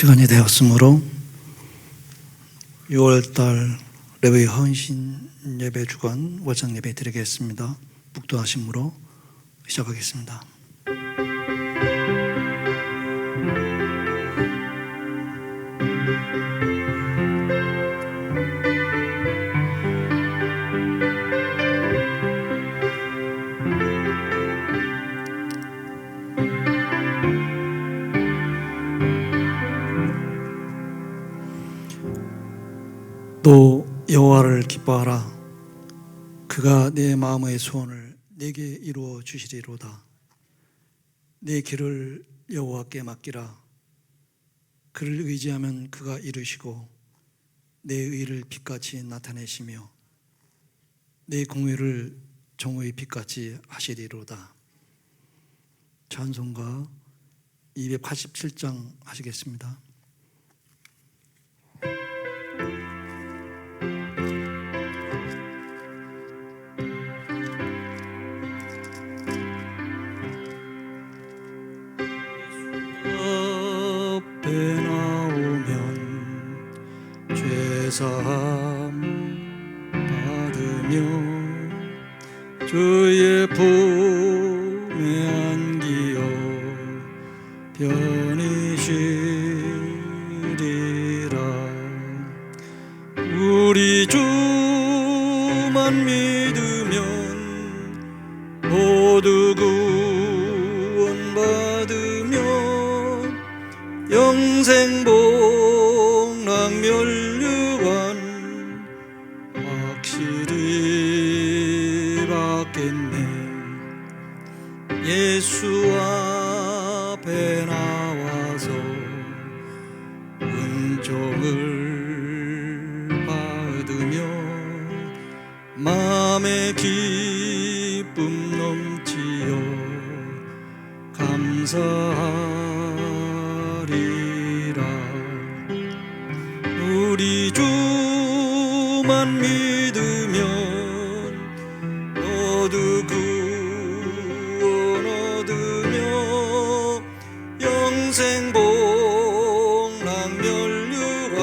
시간이 되었으므로 6월달 레위 헌신 예배 주간 월상 예배 드리겠습니다. 묵도하심으로 시작하겠습니다. 또 여호와를 기뻐하라. 그가 내 마음의 소원을 내게 이루어 주시리로다. 내 길을 여호와께 맡기라. 그를 의지하면 그가 이루시고 내 의를 빛같이 나타내시며 내 공의를 정오의 빛같이 하시리로다. 찬송가 287장 하시겠습니다. 앞에 나오면 죄사함 받으며 주의 품에 안기어 편히 쉬리라. 우리 주만 믿으면 모두 구원받으며 영생 복락 멸류관 확실히 받겠네. 예수 앞에 나와서 은총을 받으며 마음의 기쁨 넘치어 감사하리라. 우리 주만 믿으면 모두 구원 얻으며 영생 복락 멸류관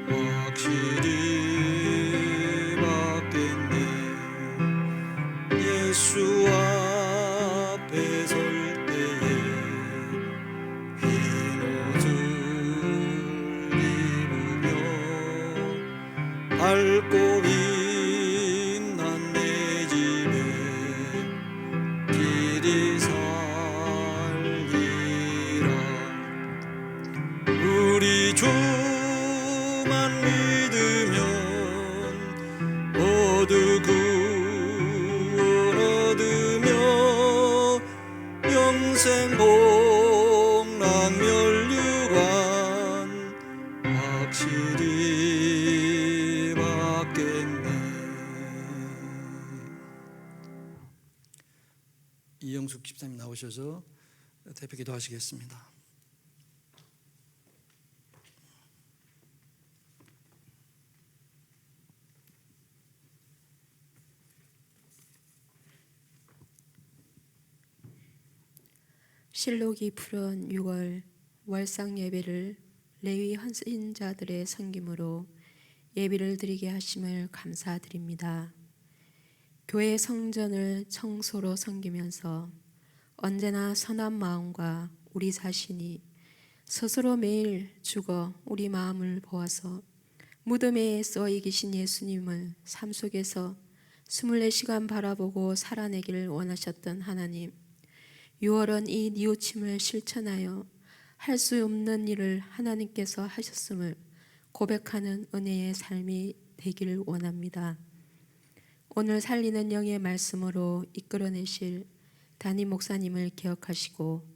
확실히 받겠네. 예수 앞에 설 때에 흰 옷을 입으며 밝고 빛난 내 집에 길이 살리라. 우리 주만 믿으면 모두 구원 얻으며 영생 복락 멸류관 확실히 받겠네. 이영숙 집사님 나오셔서 대표 기도하시겠습니다. 실록이 푸른 6월 월상 예배를 레위 헌신자들의 섬김으로 예배를 드리게 하심을 감사드립니다. 교회 성전을 청소로 섬기면서 언제나 선한 마음과 우리 자신이 스스로 매일 죽어 우리 마음을 보아서 무덤에 써 계신 예수님을 삶 속에서 24시간 바라보고 살아내기를 원하셨던 하나님, 6월은 이 뉘우침을 실천하여 할 수 없는 일을 하나님께서 하셨음을 고백하는 은혜의 삶이 되기를 원합니다. 오늘 살리는 영의 말씀으로 이끌어내실 담임 목사님을 기억하시고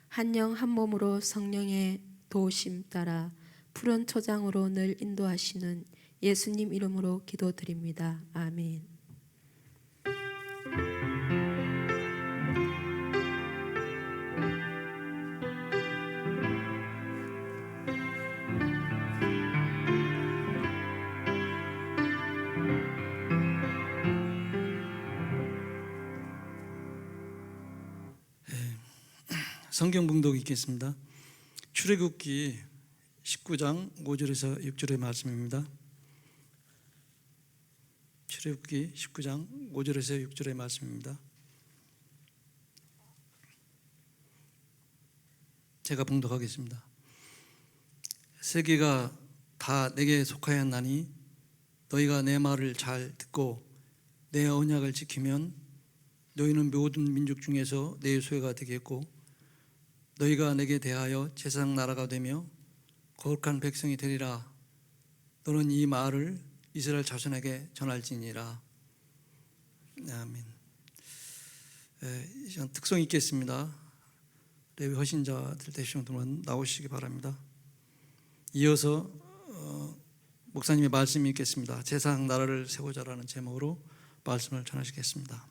한 영 한 몸으로 성령의 도우심 따라 푸른 초장으로 늘 인도하시는 예수님 이름으로 기도드립니다. 아멘. 성경 봉독 읽겠습니다. 출애굽기 19장 5절에서 6절의 말씀입니다. 출애굽기 19장 5절에서 6절의 말씀입니다. 제가 봉독하겠습니다. 세계가 다 내게 속하였나니 너희가 내 말을 잘 듣고 내 언약을 지키면 너희는 모든 민족 중에서 내 소유가 되겠고 너희가 내게 대하여 제사장 나라가 되며 거룩한 백성이 되리라. 너는 이 말을 이스라엘 자손에게 전할지니라. 아멘. 특성 있겠습니다. 레위 헌신자들 되시는 분은 나오시기 바랍니다. 이어서 목사님의 말씀이 있겠습니다. 제사장 나라를 세우자라는 제목으로 말씀을 전하시겠습니다.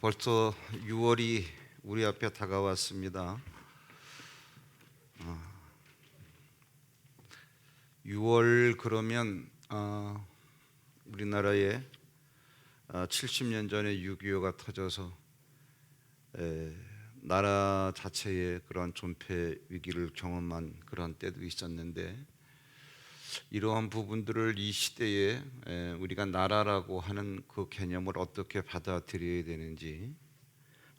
벌써 6월이 우리 앞에 다가왔습니다. 6월 그러면 우리나라에 70년 전에 6.25가 터져서 나라 자체의 그러한 존폐 위기를 경험한 그런 때도 있었는데 이러한 부분들을 이 시대에 우리가 나라라고 하는 그 개념을 어떻게 받아들여야 되는지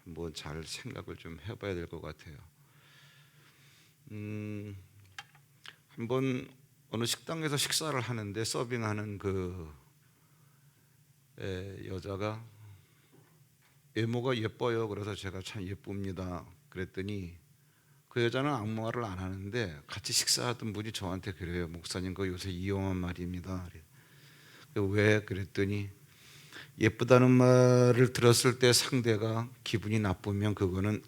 한번 잘 생각을 좀 해봐야 될 것 같아요. 한번 어느 식당에서 식사를 하는데 서빙하는 그 여자가 외모가 예뻐요. 그래서 제가 참 예쁩니다. 그랬더니 그 여자는 아무 말을 안 하는데 같이 식사하던 분이 저한테 그래요. 목사님, 그 요새 위험한 말입니다. 왜? 그랬더니 예쁘다는 말을 들었을 때 상대가 기분이 나쁘면 그거는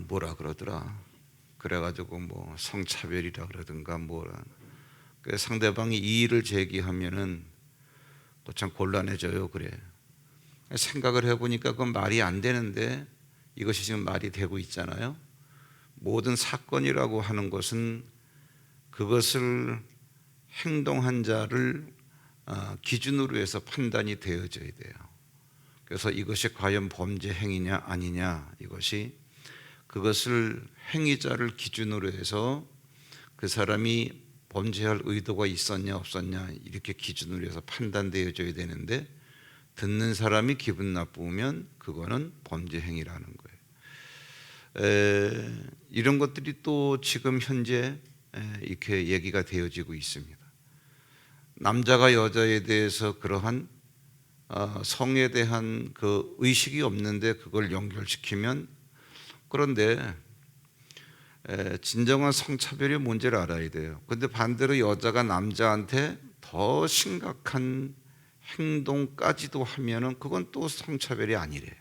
뭐라 그러더라. 그래가지고 뭐 성차별이라 그러든가 뭐라. 그 상대방이 이의를 제기하면은 또 참 곤란해져요. 그래. 생각을 해보니까 그건 말이 안 되는데 이것이 지금 말이 되고 있잖아요. 모든 사건이라고 하는 것은 그것을 행동한 자를 기준으로 해서 판단이 되어져야 돼요. 그래서 이것이 과연 범죄 행위냐 아니냐, 이것이 그것을 행위자를 기준으로 해서 그 사람이 범죄할 의도가 있었냐 없었냐 이렇게 기준으로 해서 판단되어져야 되는데, 듣는 사람이 기분 나쁘면 그거는 범죄 행위라는 거예요. 이런 것들이 또 지금 현재 이렇게 얘기가 되어지고 있습니다. 남자가 여자에 대해서 그러한 성에 대한 그 의식이 없는데 그걸 연결시키면, 그런데 진정한 성차별의 문제를 알아야 돼요. 그런데 반대로 여자가 남자한테 더 심각한 행동까지도 하면은 그건 또 성차별이 아니래요.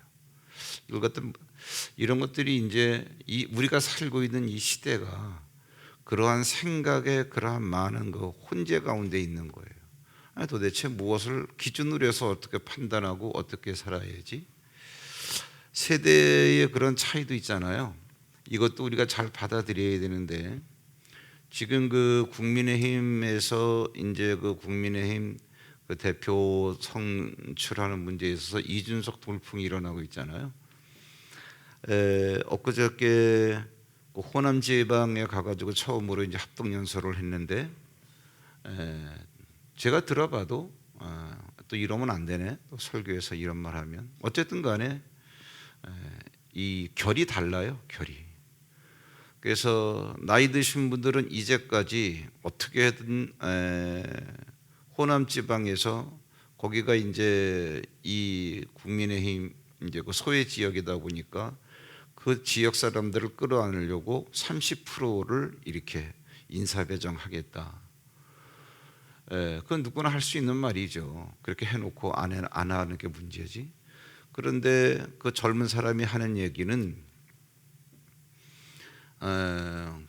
이런 것들이 이제 우리가 살고 있는 이 시대가 그러한 생각에 그러한 많은 그 혼재 가운데 있는 거예요. 아니, 도대체 무엇을 기준으로 해서 어떻게 판단하고 어떻게 살아야지? 세대의 그런 차이도 있잖아요. 이것도 우리가 잘 받아들여야 되는데, 지금 그 국민의힘에서 이제 그 국민의힘 그 대표 선출하는 문제에 있어서 이준석 돌풍이 일어나고 있잖아요. 엊그저께 그 호남 지방에 가가지고 처음으로 이제 합동 연설을 했는데, 제가 들어봐도 또 이러면 안 되네. 또 설교에서 이런 말하면 어쨌든 간에 이 결이 달라요. 결이. 그래서 나이 드신 분들은 이제까지 어떻게든 호남 지방에서, 거기가 이제 이 국민의힘 이제 그 소외 지역이다 보니까 그 지역 사람들을 끌어안으려고 30%를 이렇게 인사 배정하겠다. 그건 누구나 할 수 있는 말이죠. 그렇게 해놓고 안 하는 게 문제지. 그런데 그 젊은 사람이 하는 얘기는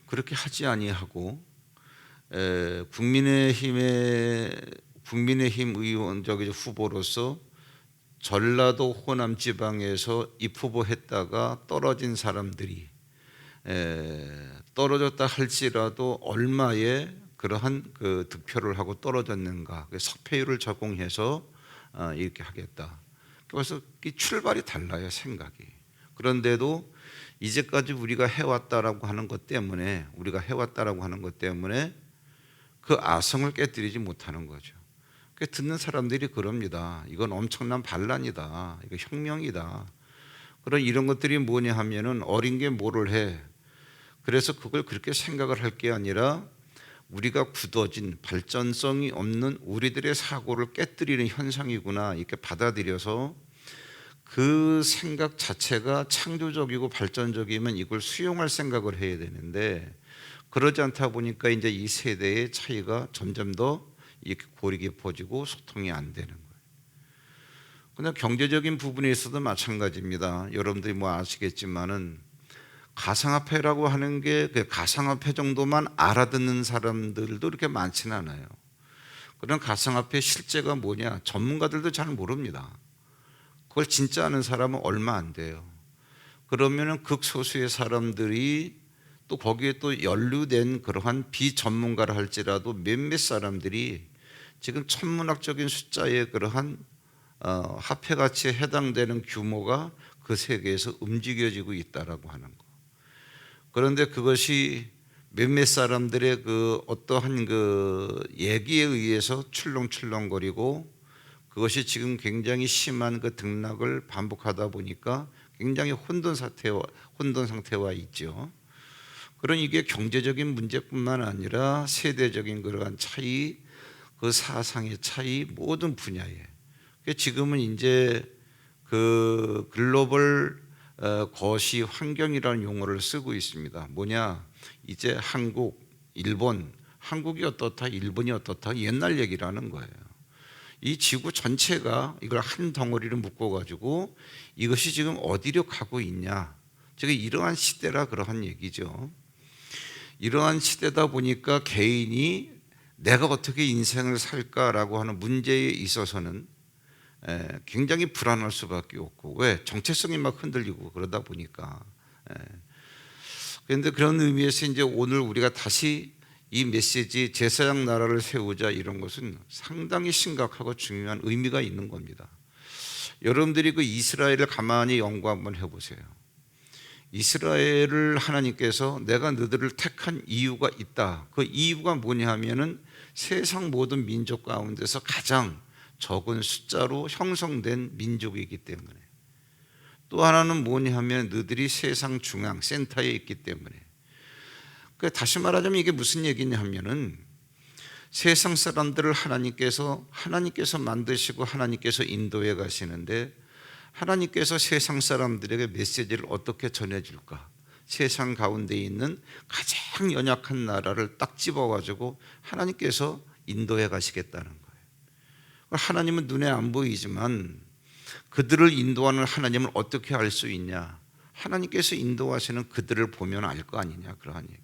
그렇게 하지 아니하고 국민의힘 의원 후보로서 전라도 호남 지방에서 입후보했다가 떨어진 사람들이 떨어졌다 할지라도 얼마의 그러한 그 득표를 하고 떨어졌는가, 석패율을 적용해서 이렇게 하겠다. 그래서 출발이 달라요, 생각이. 그런데도 이제까지 우리가 해왔다라고 하는 것 때문에 그 아성을 깨뜨리지 못하는 거죠. 듣는 사람들이 그럽니다. 이건 엄청난 반란이다, 이거 혁명이다. 그런 이런 것들이 뭐냐 하면은 어린 게 뭐를 해. 그래서 그걸 그렇게 생각을 할 게 아니라 우리가 굳어진 발전성이 없는 우리들의 사고를 깨뜨리는 현상이구나, 이렇게 받아들여서 그 생각 자체가 창조적이고 발전적이면 이걸 수용할 생각을 해야 되는데, 그러지 않다 보니까 이제 이 세대의 차이가 점점 더 이렇게 골이 깊어지고 소통이 안 되는 거예요. 그냥 경제적인 부분에 있어도 마찬가지입니다. 여러분들이 뭐 아시겠지만은 가상화폐라고 하는 게 그 가상화폐 정도만 알아듣는 사람들도 이렇게 많지는 않아요. 그런 가상화폐 실제가 뭐냐 전문가들도 잘 모릅니다. 그걸 진짜 아는 사람은 얼마 안 돼요. 그러면은 극소수의 사람들이 또 거기에 또 연루된 그러한 비전문가라 할지라도 몇몇 사람들이 지금 천문학적인 숫자의 그러한 화폐 가치에 해당되는 규모가 그 세계에서 움직여지고 있다라고 하는 거. 그런데 그것이 몇몇 사람들의 그 어떠한 그 얘기에 의해서 출렁출렁거리고 그것이 지금 굉장히 심한 그 등락을 반복하다 보니까 굉장히 혼돈 상태와 있죠. 그런 이게 경제적인 문제뿐만 아니라 세대적인 그러한 차이, 그 사상의 차이, 모든 분야에. 지금은 이제 그 글로벌 거시 환경이라는 용어를 쓰고 있습니다. 뭐냐? 이제 한국, 일본, 한국이 어떻다, 일본이 어떻다, 옛날 얘기라는 거예요. 이 지구 전체가 이걸 한 덩어리로 묶어가지고 이것이 지금 어디로 가고 있냐? 지금 이러한 시대라 그러한 얘기죠. 이러한 시대다 보니까 개인이 내가 어떻게 인생을 살까라고 하는 문제에 있어서는 굉장히 불안할 수밖에 없고, 왜? 정체성이 막 흔들리고 그러다 보니까. 그런데 그런 의미에서 이제 오늘 우리가 다시 이 메시지 제사장 나라를 세우자 이런 것은 상당히 심각하고 중요한 의미가 있는 겁니다. 여러분들이 그 이스라엘을 가만히 연구 한번 해보세요. 이스라엘을 하나님께서 내가 너희들을 택한 이유가 있다. 그 이유가 뭐냐 하면은 세상 모든 민족 가운데서 가장 적은 숫자로 형성된 민족이기 때문에, 또 하나는 뭐냐 하면 너희들이 세상 중앙 센터에 있기 때문에. 다시 말하자면 이게 무슨 얘기냐 하면은 세상 사람들을 하나님께서 만드시고 하나님께서 인도해 가시는데, 하나님께서 세상 사람들에게 메시지를 어떻게 전해줄까? 세상 가운데 있는 가장 연약한 나라를 딱 집어가지고 하나님께서 인도해 가시겠다는 거예요. 하나님은 눈에 안 보이지만 그들을 인도하는 하나님을 어떻게 알 수 있냐? 하나님께서 인도하시는 그들을 보면 알 거 아니냐, 그러한 얘기.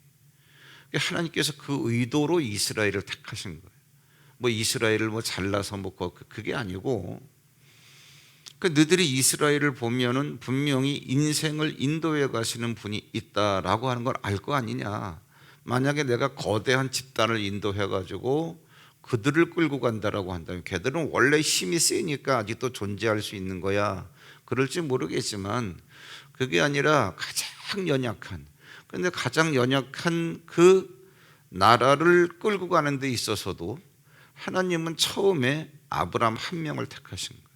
하나님께서 그 의도로 이스라엘을 택하신 거예요. 뭐 이스라엘을 뭐 잘라서 뭐 그게 아니고, 너희들이 이스라엘을 보면은 분명히 인생을 인도해 가시는 분이 있다라고 하는 걸 알 거 아니냐. 만약에 내가 거대한 집단을 인도해 가지고 그들을 끌고 간다라고 한다면, 걔들은 원래 힘이 세니까 아직도 존재할 수 있는 거야. 그럴지 모르겠지만 그게 아니라 가장 연약한, 근데 가장 연약한 그 나라를 끌고 가는 데 있어서도 하나님은 처음에 아브라함 한 명을 택하신 거예요.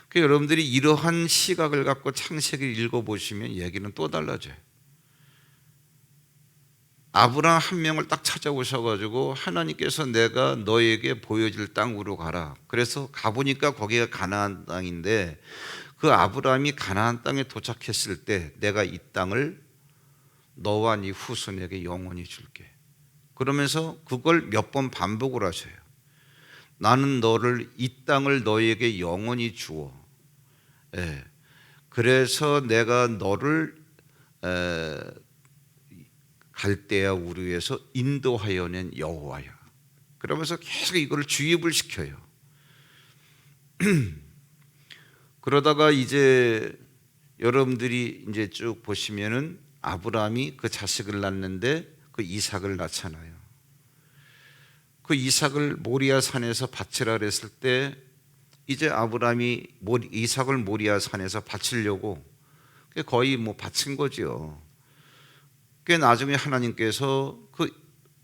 그러니까 여러분들이 이러한 시각을 갖고 창세기를 읽어보시면 얘기는 또 달라져요. 아브라함 한 명을 딱 찾아오셔가지고 하나님께서 내가 너에게 보여줄 땅으로 가라. 그래서 가보니까 거기가 가나안 땅인데, 그 아브라함이 가나안 땅에 도착했을 때 내가 이 땅을 너와 네 후손에게 영원히 줄게. 그러면서 그걸 몇 번 반복을 하셔요. 나는 너를, 이 땅을 너에게 영원히 주어. 그래서 내가 너를 갈대아 우르에서 인도하여 낸 여호와야. 그러면서 계속 이걸 주입을 시켜요. 그러다가 이제 여러분들이 이제 쭉 보시면은 아브라함이 그 자식을 낳는데 그 이삭을 낳잖아요. 그 이삭을 모리아 산에서 바치라 그랬을 때 이제 아브라함이 이삭을 모리아 산에서 바치려고 거의 뭐 바친 거죠. 그 나중에 하나님께서 그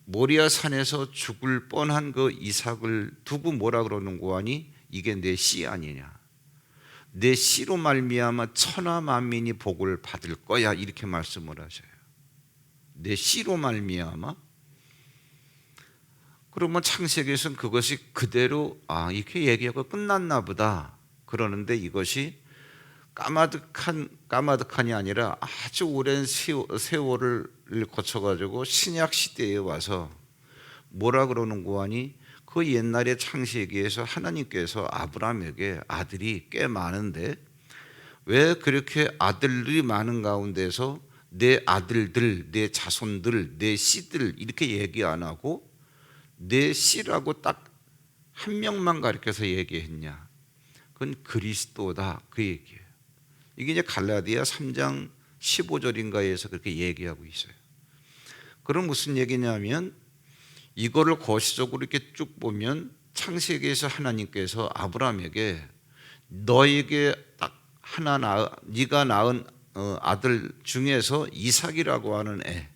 모리아 산에서 죽을 뻔한 그 이삭을 두고 뭐라 그러는 거 아니? 이게 내 씨 아니냐? 내 씨로 말미암아 천하 만민이 복을 받을 거야, 이렇게 말씀을 하셔요. 내 씨로 말미암아. 그러면 창세기에서는 그것이 그대로 이렇게 얘기하고 끝났나 보다 그러는데, 이것이 까마득한이 아니라 아주 오랜 세월을 거쳐가지고 신약 시대에 와서 뭐라 그러는 거 아니? 그 옛날에 창세기에서 하나님께서 아브라함에게 아들이 꽤 많은데 왜 그렇게 아들들이 많은 가운데서 내 아들들, 내 자손들, 내 씨들 이렇게 얘기 안 하고 내 씨라고 딱 한 명만 가르쳐서 얘기했냐? 그건 그리스도다, 그 얘기예요. 이게 이제 갈라디아 3장 15절인가에서 그렇게 얘기하고 있어요. 그럼 무슨 얘기냐면, 이거를 거시적으로 이렇게 쭉 보면 창세기에서 하나님께서 아브라함에게 너에게 딱 하나 네가 낳은 아들 중에서 이삭이라고 하는 애,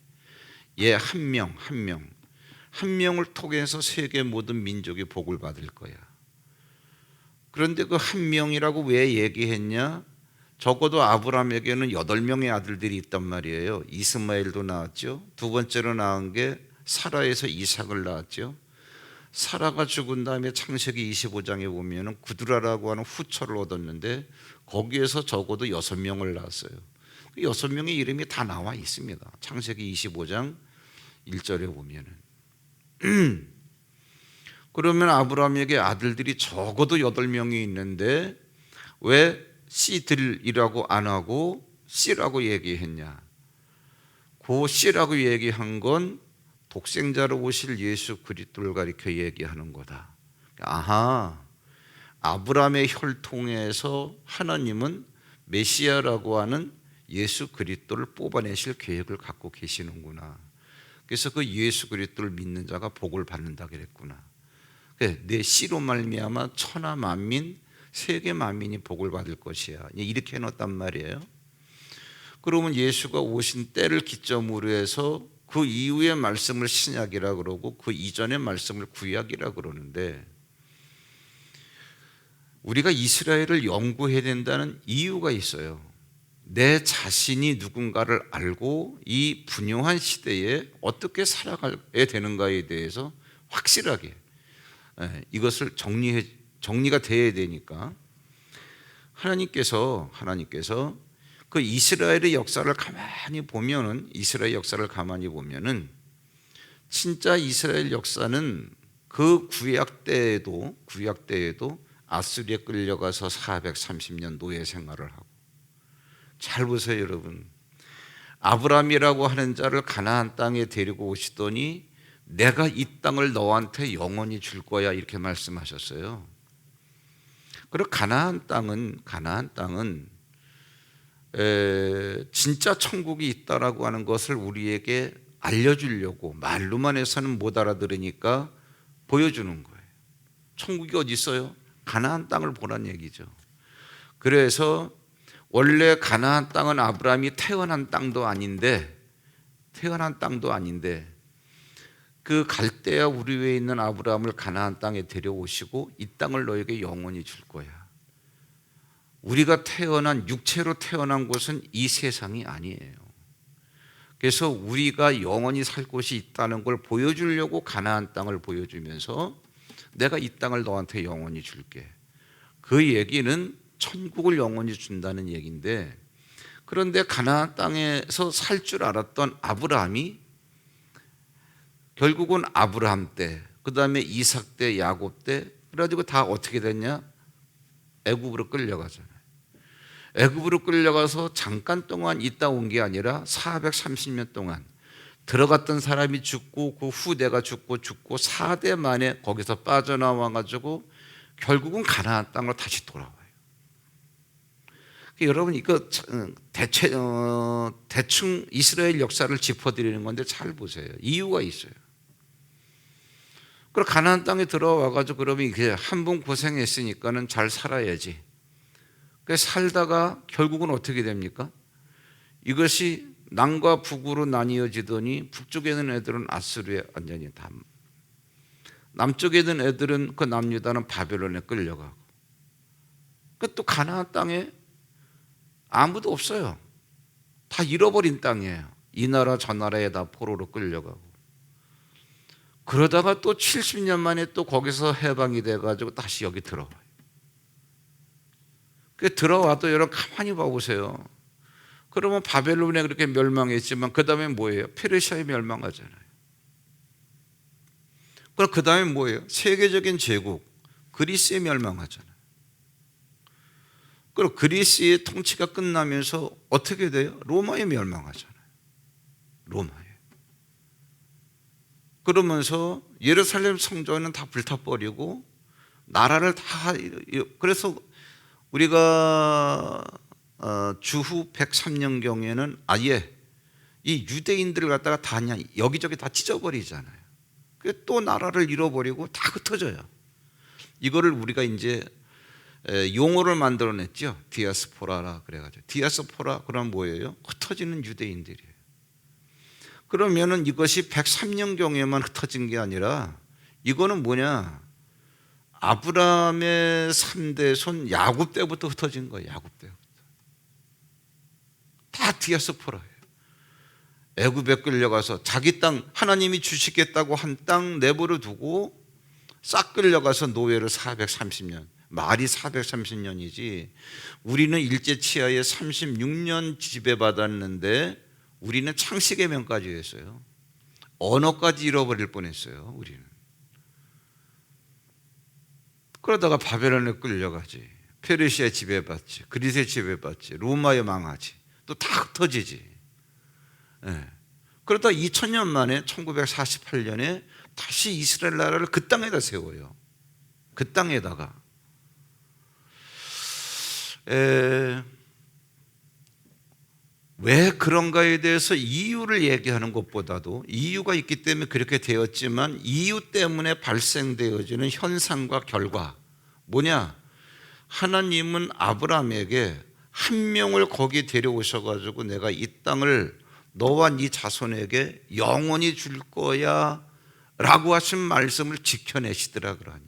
얘 한 명, 한 명을 통해서 세계 모든 민족이 복을 받을 거야. 그런데 그 한 명이라고 왜 얘기했냐? 적어도 아브라함에게는 8명의 아들들이 있단 말이에요. 이스마엘도 낳았죠. 두 번째로 낳은 게 사라에서 이삭을 낳았죠. 사라가 죽은 다음에 창세기 25장에 보면 구두라라고 하는 후처를 얻었는데 거기에서 적어도 6명을 낳았어요. 그 6명의 이름이 다 나와 있습니다. 창세기 25장 1절에 보면은. 그러면 아브라함에게 아들들이 적어도 8명이 있는데 왜 씨들이라고 안 하고 씨라고 얘기했냐? 그 씨라고 얘기한 건 독생자로 오실 예수 그리스도를 가리켜 얘기하는 거다. 아하, 아브라함의 혈통에서 하나님은 메시아라고 하는 예수 그리스도를 뽑아내실 계획을 갖고 계시는구나. 그래서 그 예수 그리스도를 믿는 자가 복을 받는다 그랬구나. 내 씨로 말미암아 천하 만민, 세계 만민이 복을 받을 것이야. 이렇게 해놓았단 말이에요. 그러면 예수가 오신 때를 기점으로 해서 그 이후의 말씀을 신약이라 그러고 그 이전의 말씀을 구약이라 그러는데, 우리가 이스라엘을 연구해야 된다는 이유가 있어요. 내 자신이 누군가를 알고 이 분요한 시대에 어떻게 살아가야 되는가에 대해서 확실하게 이것을 정리가 돼야 되니까 하나님께서 그 이스라엘의 역사를 가만히 보면은 진짜 이스라엘 역사는 그 구약 때에도 아수리에 끌려가서 430년 노예 생활을 하고, 잘 보세요 여러분. 아브라함이라고 하는 자를 가나안 땅에 데리고 오시더니 내가 이 땅을 너한테 영원히 줄 거야 이렇게 말씀하셨어요. 그리고 가나안 땅은 진짜 천국이 있다라고 하는 것을 우리에게 알려주려고 말로만 해서는 못 알아들으니까 보여주는 거예요. 천국이 어디 있어요? 가나안 땅을 보란 얘기죠. 그래서 원래 가나안 땅은 아브라함이 태어난 땅도 아닌데 그 갈대아 우르에 있는 아브라함을 가나안 땅에 데려오시고 이 땅을 너에게 영원히 줄 거야. 우리가 육체로 태어난 곳은 이 세상이 아니에요. 그래서 우리가 영원히 살 곳이 있다는 걸 보여주려고 가나안 땅을 보여주면서 내가 이 땅을 너한테 영원히 줄게. 그 얘기는 천국을 영원히 준다는 얘기인데, 그런데 가나안 땅에서 살 줄 알았던 아브라함이 결국은 아브라함 때, 그 다음에 이삭 때, 야곱 때, 그래가지고 다 어떻게 됐냐? 애굽으로 끌려가잖아요. 애굽으로 끌려가서 잠깐 동안 있다 온 게 아니라 430년 동안 들어갔던 사람이 죽고 그 후대가 죽고 4대 만에 거기서 빠져나와가지고 결국은 가나안 땅으로 다시 돌아와요. 여러분 이거 대충 이스라엘 역사를 짚어드리는 건데 잘 보세요. 이유가 있어요. 그리고 가나안 땅에 들어와가지고 그러면 이게 한 번 고생했으니까는 잘 살아야지. 그래서 살다가 결국은 어떻게 됩니까? 이것이 남과 북으로 나뉘어지더니 북쪽에 있는 애들은 아수르에 완전히 다, 남쪽에 있는 애들은 그 남유다는 바벨론에 끌려가고, 그 또 가나안 땅에 아무도 없어요. 다 잃어버린 땅이에요. 이 나라 저 나라에 다 포로로 끌려가고, 그러다가 또 70년 만에 또 거기서 해방이 돼가지고 다시 여기 들어와요. 그 들어와도 여러분 가만히 봐보세요. 그러면 바벨론에 그렇게 멸망했지만 그 다음에 뭐예요? 페르시아에 멸망하잖아요. 그럼 그 다음에 뭐예요? 세계적인 제국 그리스에 멸망하잖아요. 그리고 그리스의 통치가 끝나면서 어떻게 돼요? 로마에 멸망하잖아요. 로마에. 그러면서 예루살렘 성전은 다 불타버리고 나라를 다, 그래서 우리가 주후 103년경에는 아예 이 유대인들을 갖다가 다 그냥 여기저기 다 찢어버리잖아요. 또 나라를 잃어버리고 다 흩어져요. 이거를 우리가 이제 용어를 만들어냈죠. 디아스포라라 그래가지고. 디아스포라 그럼 뭐예요? 흩어지는 유대인들이에요. 그러면은 이것이 103년경에만 흩어진 게 아니라 이거는 뭐냐? 아브라함의 3대 손 야곱 때부터 흩어진 거예요. 야곱 때부터. 다 디아스포라예요. 애굽에 끌려가서 자기 땅, 하나님이 주시겠다고 한 땅 내버려 두고 싹 끌려가서 노예를 430년, 말이 430년이지 우리는 일제 치하에 36년 지배받았는데 우리는 창식의 명까지 했어요. 언어까지 잃어버릴 뻔했어요. 우리는. 그러다가 바벨론에 끌려가지, 페르시아 지배받지, 그리스에 지배받지, 로마에 망하지, 또 다 흩어지지. 네. 그러다 2000년 만에 1948년에 다시 이스라엘 나라를 그 땅에다 세워요. 그 땅에다가. 왜 그런가에 대해서 이유를 얘기하는 것보다도 이유가 있기 때문에 그렇게 되었지만 이유 때문에 발생되어지는 현상과 결과 뭐냐? 하나님은 아브라함에게 한 명을 거기 데려오셔가지고 내가 이 땅을 너와 네 자손에게 영원히 줄 거야 라고 하신 말씀을 지켜내시더라 그러니.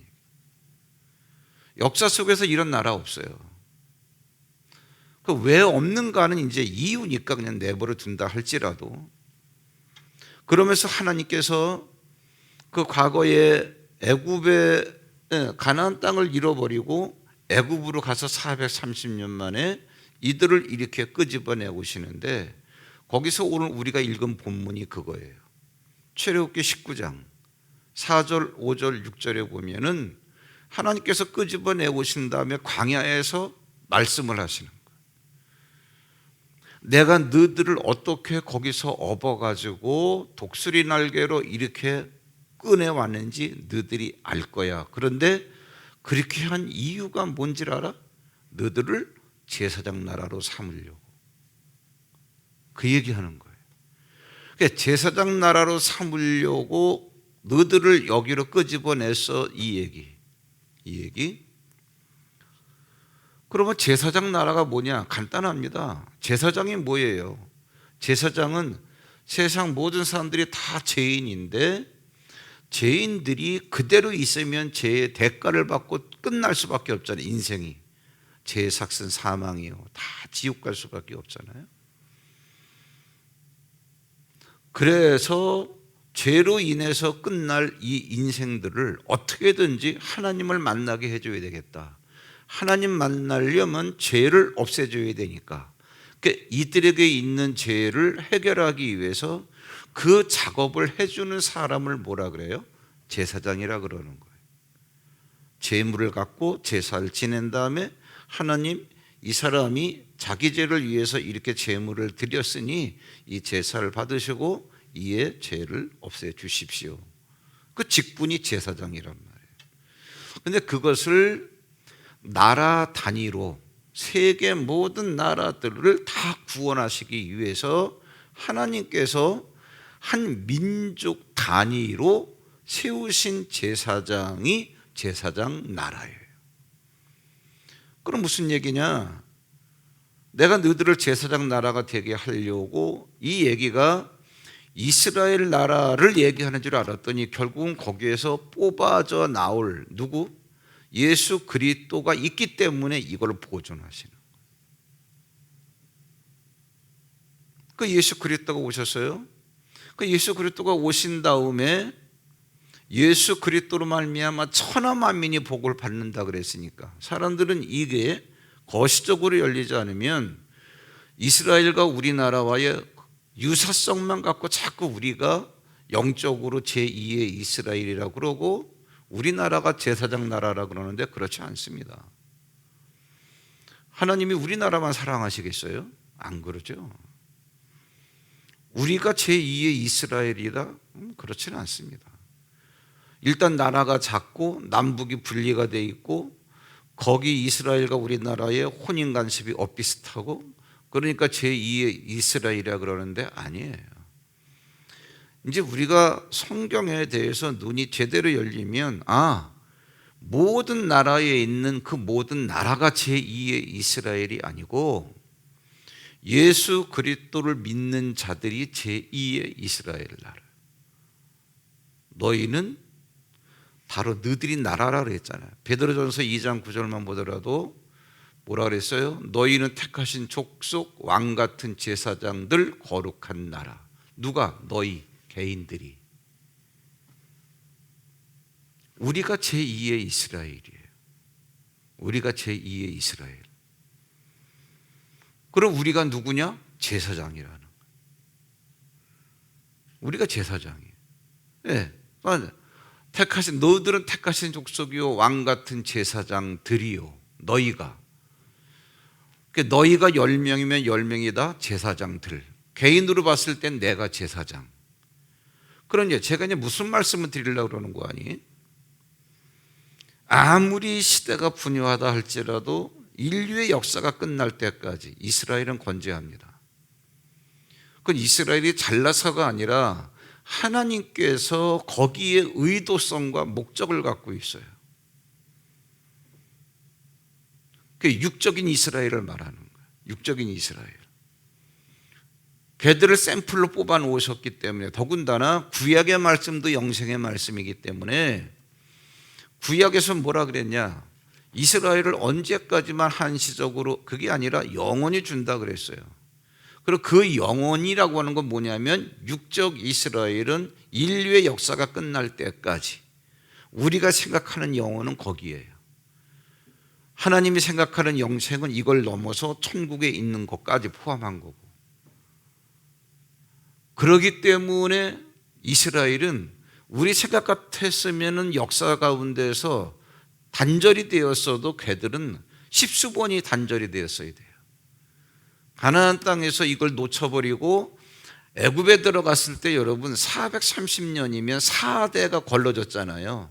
역사 속에서 이런 나라 없어요. 그 왜 없는가는 이제 이유니까 그냥 내버려 둔다 할지라도, 그러면서 하나님께서 그 과거에 애굽의 가나안 땅을 잃어버리고 애굽으로 가서 430년 만에 이들을 이렇게 끄집어내 오시는데, 거기서 오늘 우리가 읽은 본문이 그거예요. 출애굽기 19장 4절, 5절, 6절에 보면은 하나님께서 끄집어내 오신 다음에 광야에서 말씀을 하시는 거예요. 내가 너희들을 어떻게 거기서 업어가지고 독수리 날개로 이렇게 꺼내왔는지 너희들이 알 거야. 그런데 그렇게 한 이유가 뭔지 알아? 너희들을 제사장 나라로 삼으려고. 그 얘기하는 거예요. 그러니까 제사장 나라로 삼으려고 너희들을 여기로 끄집어냈어. 이 얘기. 그러면 제사장 나라가 뭐냐? 간단합니다. 제사장이 뭐예요? 제사장은 세상 모든 사람들이 다 죄인인데 죄인들이 그대로 있으면 죄의 대가를 받고 끝날 수밖에 없잖아요. 인생이. 죄의 삭은 사망이요. 다 지옥 갈 수밖에 없잖아요. 그래서 죄로 인해서 끝날 이 인생들을 어떻게든지 하나님을 만나게 해줘야 되겠다. 하나님 만나려면 죄를 없애줘야 되니까. 그러니까 이들에게 있는 죄를 해결하기 위해서 그 작업을 해주는 사람을 뭐라 그래요? 제사장이라 그러는 거예요. 제물을 갖고 제사를 지낸 다음에 하나님, 이 사람이 자기 죄를 위해서 이렇게 제물을 드렸으니 이 제사를 받으시고 이의 죄를 없애 주십시오. 그 직분이 제사장이란 말이에요. 그런데 그것을 나라 단위로 세계 모든 나라들을 다 구원하시기 위해서 하나님께서 한 민족 단위로 세우신 제사장이 제사장 나라예요. 그럼 무슨 얘기냐? 내가 너희들을 제사장 나라가 되게 하려고, 이 얘기가 이스라엘 나라를 얘기하는 줄 알았더니 결국은 거기에서 뽑아져 나올 누구? 예수 그리스도가 있기 때문에 이걸 보존하시는 거예요. 그 예수 그리스도가 오셨어요. 그 예수 그리스도가 오신 다음에 예수 그리스도로 말미암아 천하 만민이 복을 받는다 그랬으니까 사람들은 이게 거시적으로 열리지 않으면 이스라엘과 우리나라와의 유사성만 갖고 자꾸 우리가 영적으로 제2의 이스라엘이라고 그러고 우리나라가 제사장 나라라고 그러는데 그렇지 않습니다. 하나님이 우리나라만 사랑하시겠어요? 안 그러죠. 우리가 제2의 이스라엘이라? 그렇지는 않습니다. 일단 나라가 작고 남북이 분리가 돼 있고 거기 이스라엘과 우리나라의 혼인 간섭이 엇비슷하고 그러니까 제2의 이스라엘이라 그러는데 아니에요. 이제 우리가 성경에 대해서 눈이 제대로 열리면 모든 나라에 있는 그 모든 나라가 제2의 이스라엘이 아니고 예수 그리스도를 믿는 자들이 제2의 이스라엘 나라. 너희는 바로 너희들이 나라라 그랬잖아요. 베드로전서 2장 9절만 보더라도 뭐라 그랬어요? 너희는 택하신 족속 왕 같은 제사장들 거룩한 나라. 누가? 너희 개인들이. 우리가 제2의 이스라엘이에요. 우리가 제2의 이스라엘. 그럼 우리가 누구냐? 제사장이라는 거예요. 우리가 제사장이에요. 네, 맞아요. 너희들은 택하신 족속이요 왕 같은 제사장들이요. 너희가. 너희가 10명이면 10명이다 제사장들. 개인으로 봤을 땐 내가 제사장. 그러니 제가 이제 무슨 말씀을 드리려고 그러는 거 아니? 아무리 시대가 분유하다 할지라도 인류의 역사가 끝날 때까지 이스라엘은 건재합니다. 그건 이스라엘이 잘나서가 아니라 하나님께서 거기에 의도성과 목적을 갖고 있어요. 그 육적인 이스라엘을 말하는 거예요. 육적인 이스라엘. 걔들을 샘플로 뽑아 놓으셨기 때문에, 더군다나 구약의 말씀도 영생의 말씀이기 때문에, 구약에서 뭐라 그랬냐? 이스라엘을 언제까지만 한시적으로, 그게 아니라 영원히 준다 그랬어요. 그리고 그 영원이라고 하는 건 뭐냐면, 육적 이스라엘은 인류의 역사가 끝날 때까지, 우리가 생각하는 영혼은 거기에요. 하나님이 생각하는 영생은 이걸 넘어서 천국에 있는 것까지 포함한 거고, 그렇기 때문에 이스라엘은 우리 생각 같았으면 역사 가운데서 단절이 되었어도 걔들은 십수번이 단절이 되었어야 돼요. 가나안 땅에서 이걸 놓쳐버리고 애굽에 들어갔을 때 여러분 430년이면 4대가 걸러졌잖아요.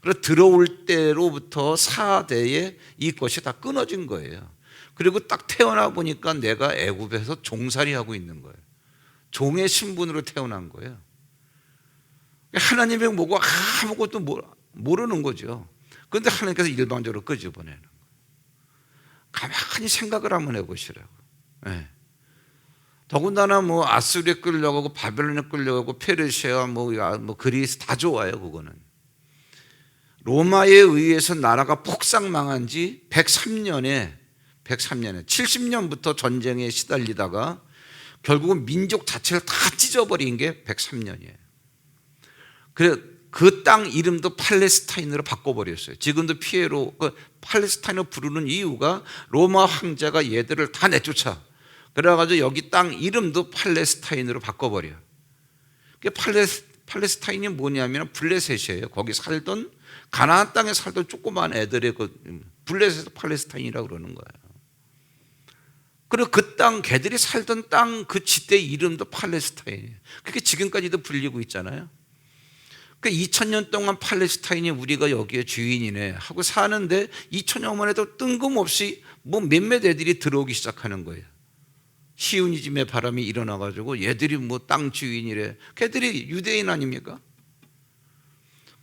그래서 들어올 때로부터 4대에 이것이 다 끊어진 거예요. 그리고 딱 태어나 보니까 내가 애굽에서 종살이하고 있는 거예요. 종의 신분으로 태어난 거예요. 하나님의 뭐고 아무것도 모르는 거죠. 그런데 하나님께서 일방적으로 끄집어내는 거예요. 가만히 생각을 한번 해보시라고. 네. 더군다나 뭐 아수리에 끌려가고 바벨론에 끌려가고 페르시아 뭐 그리스 다 좋아요. 그거는 로마에 의해서 나라가 폭삭 망한 지 103년에 70년부터 전쟁에 시달리다가 결국은 민족 자체를 다 찢어버린 게 103년이에요. 그래 그 땅 이름도 팔레스타인으로 바꿔버렸어요. 지금도 피에로 팔레스타인을 부르는 이유가 로마 황제가 얘들을 다 내쫓아. 그래가지고 여기 땅 이름도 팔레스타인으로 바꿔버려. 팔레스타인이 뭐냐면 블레셋이에요. 거기 살던 가나안 땅에 살던 조그만 애들의 블레셋에서 팔레스타인이라고 그러는 거예요. 그리고 그 땅, 걔들이 살던 땅 그 지대 이름도 팔레스타인이에요. 그게 지금까지도 불리고 있잖아요. 그러니까 2000년 동안 팔레스타인이 우리가 여기에 주인이네 하고 사는데 2000년만 해도 뜬금없이 뭐 몇몇 애들이 들어오기 시작하는 거예요. 시오니즘의 바람이 일어나가지고 얘들이 뭐 땅 주인이래. 걔들이 유대인 아닙니까?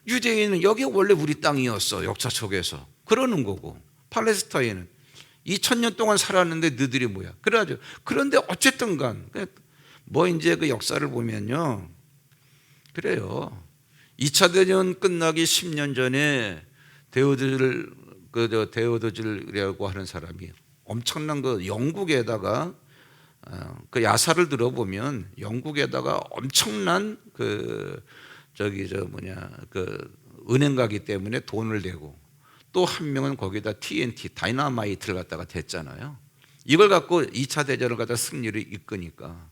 유대인은 여기 원래 우리 땅이었어. 역사 속에서. 그러는 거고, 팔레스타인은 2000년 동안 살았는데 너희들이 뭐야? 그래가지고 그런데 어쨌든 간 뭐 이제 그 역사를 보면요, 그래요. 2차 대전 끝나기 10년 전에 데오도질이라고 하는 사람이 엄청난 그 영국에다가 그 야사를 들어보면 영국에다가 엄청난 그 은행 가기 때문에 돈을 대고, 또 한 명은 거기다 TNT 다이너마이트를 갖다가 댔잖아요. 이걸 갖고 2차 대전을 갖다 승리를 이끄니까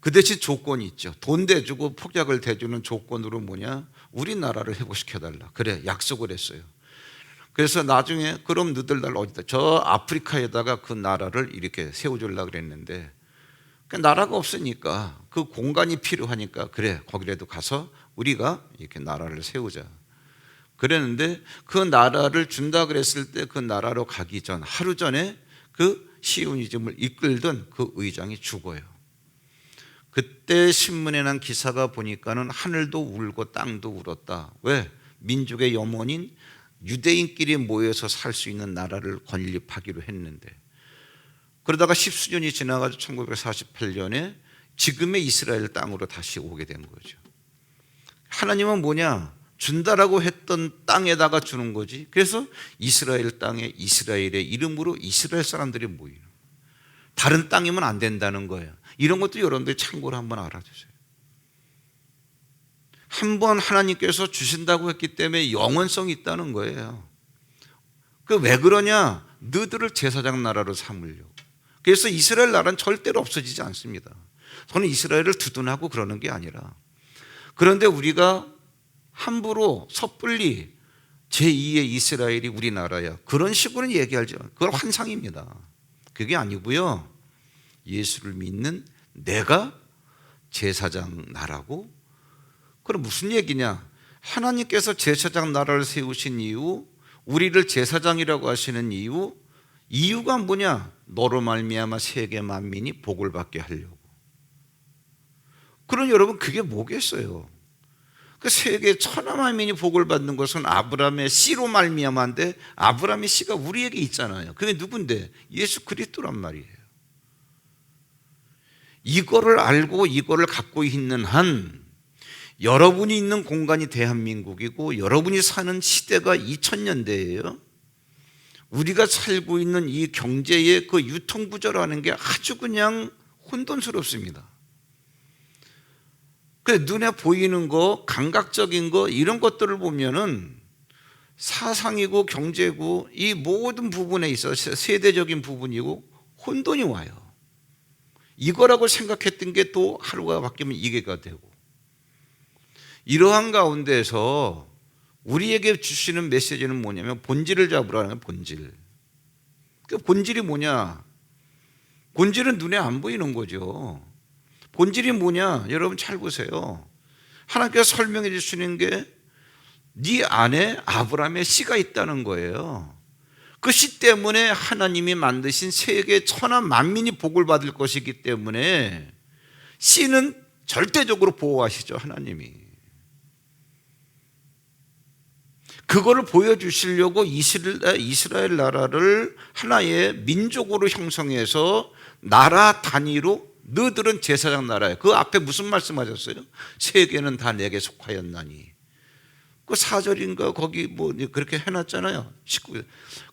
그 대신 조건이 있죠. 돈 대주고 폭약을 대주는 조건으로 뭐냐? 우리나라를 회복시켜달라. 그래, 약속을 했어요. 그래서 나중에 그럼 너희들 날 어디다? 저 아프리카에다가 그 나라를 이렇게 세워주려고 그랬는데 그 나라가 없으니까 그 공간이 필요하니까 그래, 거기라도 가서 우리가 이렇게 나라를 세우자. 그랬는데 그 나라를 준다 그랬을 때 그 나라로 가기 전 하루 전에 그 시오니즘을 이끌던 그 의장이 죽어요. 그때 신문에 난 기사가 보니까는 하늘도 울고 땅도 울었다. 왜? 민족의 염원인 유대인끼리 모여서 살 수 있는 나라를 건립하기로 했는데 그러다가 십수년이 지나가지고 1948년에 지금의 이스라엘 땅으로 다시 오게 된 거죠. 하나님은 뭐냐? 준다라고 했던 땅에다가 주는 거지. 그래서 이스라엘 땅에 이스라엘의 이름으로 이스라엘 사람들이 모이는 거예요. 다른 땅이면 안 된다는 거예요. 이런 것도 여러분들이 참고로 한번 알아주세요. 한번 하나님께서 주신다고 했기 때문에 영원성이 있다는 거예요. 그 왜 그러냐? 너희들을 제사장 나라로 삼으려고. 그래서 이스라엘 나라는 절대로 없어지지 않습니다. 저는 이스라엘을 두둔하고 그러는 게 아니라, 그런데 우리가 함부로 섣불리 제2의 이스라엘이 우리나라야, 그런 식으로는 얘기하죠. 그건 환상입니다. 그게 아니고요, 예수를 믿는 내가 제사장 나라고. 그럼 무슨 얘기냐? 하나님께서 제사장 나라를 세우신 이유, 우리를 제사장이라고 하시는 이유가 뭐냐? 너로 말미암아 세계 만민이 복을 받게 하려고. 그럼 여러분, 그게 뭐겠어요? 그 세계 천하 만민이 복을 받는 것은 아브라함의 씨로 말미암아인데, 아브라함의 씨가 우리에게 있잖아요. 그게 누군데? 예수 그리스도란 말이에요. 이거를 알고 이거를 갖고 있는 한, 여러분이 있는 공간이 대한민국이고 여러분이 사는 시대가 2000년대예요. 우리가 살고 있는 이 경제의 그 유통구조라는 게 아주 그냥 혼돈스럽습니다. 눈에 보이는 거, 감각적인 거, 이런 것들을 보면은 사상이고 경제고 이 모든 부분에 있어 세대적인 부분이고 혼돈이 와요. 이거라고 생각했던 게 또 하루가 바뀌면 이게가 되고, 이러한 가운데서 우리에게 주시는 메시지는 뭐냐면 본질을 잡으라는 거예요. 본질. 그 본질이 뭐냐? 본질은 눈에 안 보이는 거죠. 본질이 뭐냐? 여러분 잘 보세요. 하나님께서 설명해 주시는 게 네 안에 아브라함의 씨가 있다는 거예요. 그 씨 때문에 하나님이 만드신 세계 천하 만민이 복을 받을 것이기 때문에 씨는 절대적으로 보호하시죠, 하나님이. 그거를 보여주시려고 이스라엘 나라를 하나의 민족으로 형성해서 나라 단위로, 너희들은 제사장 나라야. 그 앞에 무슨 말씀하셨어요? 세계는 다 내게 속하였나니. 그 4절인가 거기 뭐 그렇게 해놨잖아요. 19절.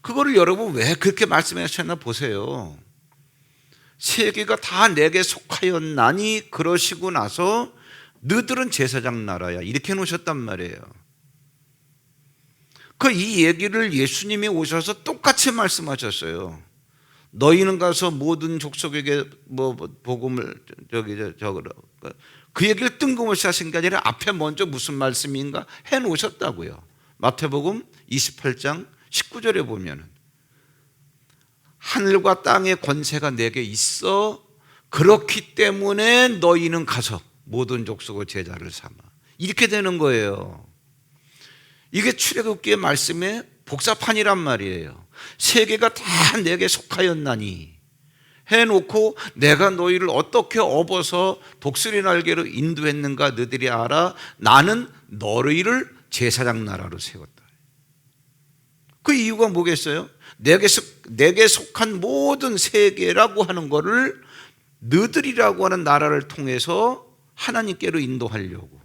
그거를 여러분 왜 그렇게 말씀하셨나 보세요. 세계가 다 내게 속하였나니, 그러시고 나서 너희들은 제사장 나라야, 이렇게 해놓으셨단 말이에요. 이 얘기를 예수님이 오셔서 똑같이 말씀하셨어요. 너희는 가서 모든 족속에게 복음을 적으라. 그 얘기를 뜬금없이 하신 게 아니라 앞에 먼저 무슨 말씀인가 해놓으셨다고요. 마태복음 28장 19절에 보면은 하늘과 땅의 권세가 내게 있어, 그렇기 때문에 너희는 가서 모든 족속의 제자를 삼아, 이렇게 되는 거예요. 이게 출애굽기의 말씀의 복사판이란 말이에요. 세계가 다 내게 속하였나니 해놓고 내가 너희를 어떻게 업어서 독수리 날개로 인도했는가 너희들이 알아. 나는 너희를 제사장 나라로 세웠다. 그 이유가 뭐겠어요? 내게 속한 모든 세계라고 하는 거를 너희들이라고 하는 나라를 통해서 하나님께로 인도하려고.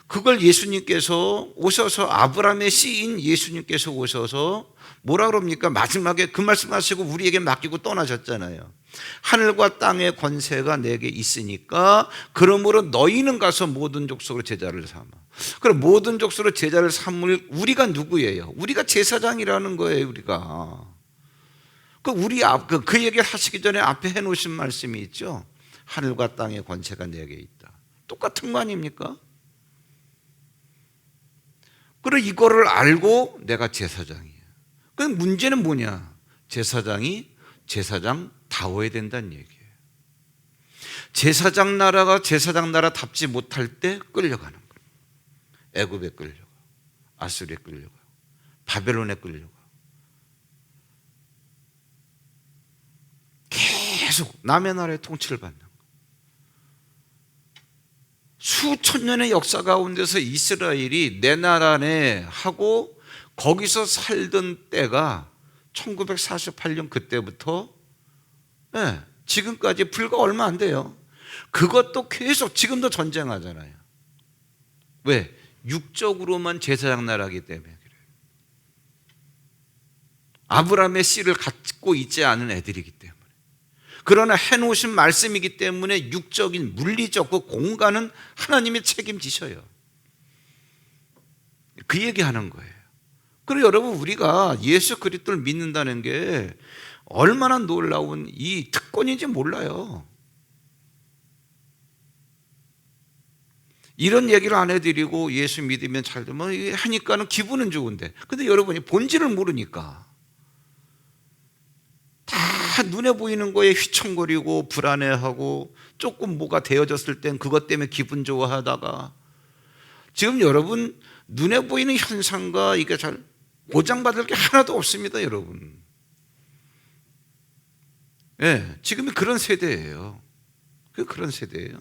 그걸 예수님께서 오셔서, 아브라함의 씨인 예수님께서 오셔서 뭐라 그럽니까? 마지막에 그 말씀하시고 우리에게 맡기고 떠나셨잖아요. 하늘과 땅의 권세가 내게 있으니까 그러므로 너희는 가서 모든 족속으로 제자를 삼아. 그럼 모든 족속으로 제자를 삼을 우리가 누구예요? 우리가 제사장이라는 거예요. 우리가 그 얘기를 하시기 전에 앞에 해놓으신 말씀이 있죠. 하늘과 땅의 권세가 내게 있다. 똑같은 거 아닙니까? 그리고 이거를 알고 내가 제사장이에요. 그럼 문제는 뭐냐? 제사장이 제사장다워야 된다는 얘기예요. 제사장 나라가 제사장 나라답지 못할 때 끌려가는 거예요. 애굽에 끌려가, 아수리에 끌려가, 바벨론에 끌려가. 계속 남의 나라의 통치를 받는 거예요. 수천 년의 역사 가운데서 이스라엘이 내 나라네 하고 거기서 살던 때가 1948년 그때부터 예, 지금까지 불과 얼마 안 돼요. 그것도 계속 지금도 전쟁하잖아요. 왜? 육적으로만 제사장 나라기 때문에 그래요. 아브라함의 씨를 갖고 있지 않은 애들이기 때문에. 그러나 해놓으신 말씀이기 때문에 육적인 물리적 그 공간은 하나님이 책임지셔요. 그 얘기하는 거예요. 그리고 여러분, 우리가 예수 그리스도를 믿는다는 게 얼마나 놀라운 이 특권인지 몰라요. 이런 얘기를 안 해드리고 예수 믿으면 잘 되면 하니까는 기분은 좋은데, 근데 여러분이 본질을 모르니까 다 눈에 보이는 거에 휘청거리고 불안해하고 조금 뭐가 되어졌을 땐 그것 때문에 기분 좋아하다가, 지금 여러분 눈에 보이는 현상과 이게 잘 보장받을 게 하나도 없습니다, 여러분. 예, 지금이 그런 세대예요. 그런 세대예요.